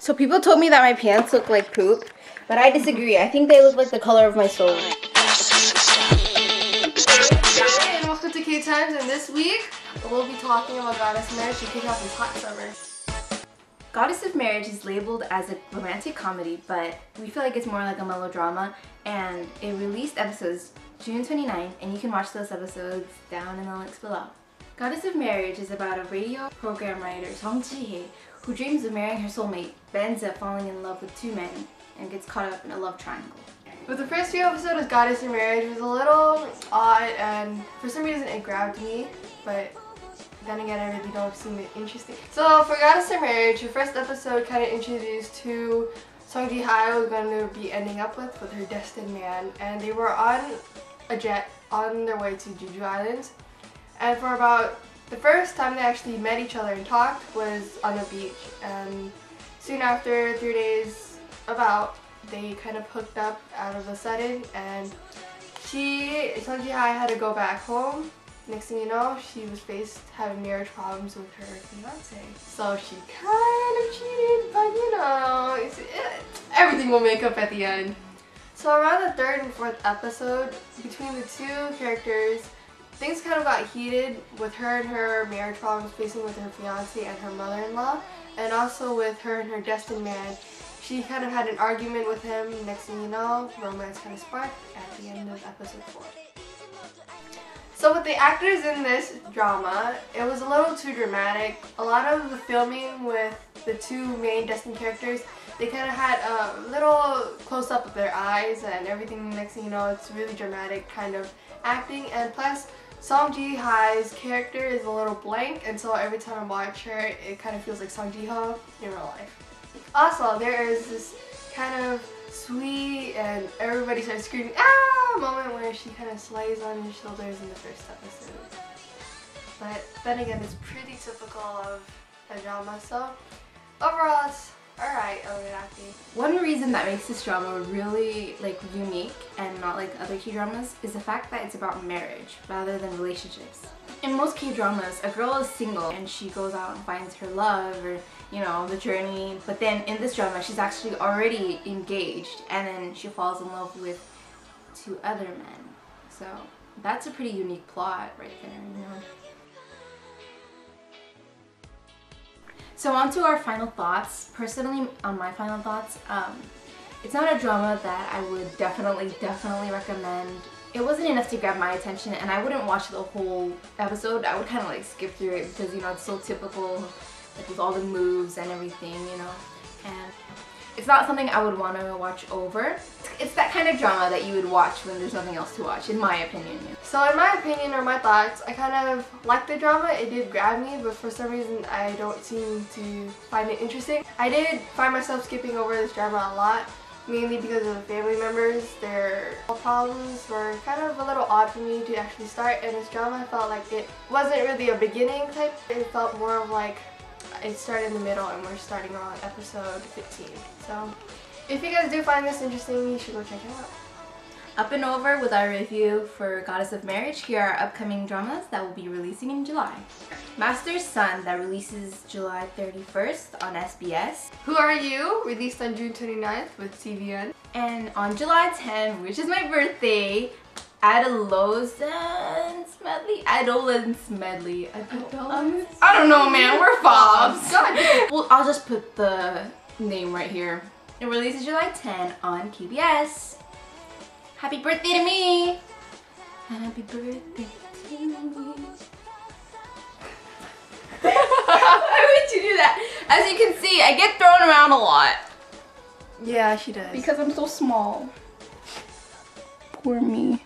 So people told me that my pants look like poop, but I disagree. I think they look like the color of my soul. Hey, and welcome to K Times, and this week we'll be talking about Goddess of Marriage to kick off this hot summer. Goddess of Marriage is labeled as a romantic comedy, but we feel like it's more like a melodrama, and it released episodes June 29th, and you can watch those episodes down in the links below. Goddess of Marriage is about a radio program writer, Song Ji-hye, who dreams of marrying her soulmate, but ends up falling in love with two men and gets caught up in a love triangle. But the first few episodes of Goddess of Marriage was a little odd, and for some reason it grabbed me, but then again I really don't seem interesting. So for Goddess of Marriage, the first episode kind of introduced who Song Ji-hye was going to be ending up with her destined man, and they were on a jet on their way to Jeju Islands, and for about the first time they actually met each other and talked was on the beach, and soon after, 3 days they kind of hooked up out of a sudden, and Song Ji-hye had to go back home. Next thing you know, she was having marriage problems with her fiance. So she kind of cheated, but you know, everything will make up at the end. So around the third and fourth episode, between the two characters, things kind of got heated with her and her marriage problems facing with her fiance and her mother-in-law, and also with her and her destined man. She kind of had an argument with him. Next thing you know, romance kind of sparked at the end of episode 4. So with the actors in this drama, it was a little too dramatic. A lot of the filming with the two main destined characters, they kind of had a little close-up of their eyes and everything. Next thing you know, it's really dramatic kind of acting, and plus Song Ji-hye's character is a little blank, and so every time I watch her, it kind of feels like Song Ji-hye in real life. Also, there is this kind of sweet and everybody starts screaming "ah" moment where she kind of slays on your shoulders in the first episode. But then again, it's pretty typical of a drama, so overall it's alright over acting. One reason that makes this drama really unique and not like other K-dramas is the fact that it's about marriage rather than relationships. In most K-dramas, a girl is single and she goes out and finds her love, or you know, the journey, but then in this drama she's actually already engaged and then she falls in love with two other men. So that's a pretty unique plot right there, you know. So on to our final thoughts. Personally, on my final thoughts, it's not a drama that I would definitely recommend. It wasn't enough to grab my attention, and I wouldn't watch the whole episode. I would kind of like skip through it because, you know, it's so typical, like with all the moves and everything, you know. And it's not something I would want to watch over. It's that kind of drama that you would watch when there's nothing else to watch, in my opinion. So in my opinion, or my thoughts, I kind of like the drama. It did grab me, but for some reason I don't seem to find it interesting. I did find myself skipping over this drama a lot, mainly because of the family members. Their problems were kind of a little odd for me to actually start, and this drama felt like it wasn't really a beginning type. It felt more of like it started in the middle and we're starting on episode 15. So if you guys do find this interesting, you should go check it out. Up and over with our review for Goddess of Marriage. Here are upcoming dramas that will be releasing in July. Master's Son, that releases July 31st on SBS. Who Are You, released on June 29th with TVN. And on July 10th, which is my birthday, Adolescence Medley? I don't know, man, we're fobs. Well, I'll just put the name right here. It releases July 10 on KBS. Happy birthday to me! Happy birthday to me. Why would you do that? As you can see, I get thrown around a lot. Yeah, she does. Because I'm so small. Poor me.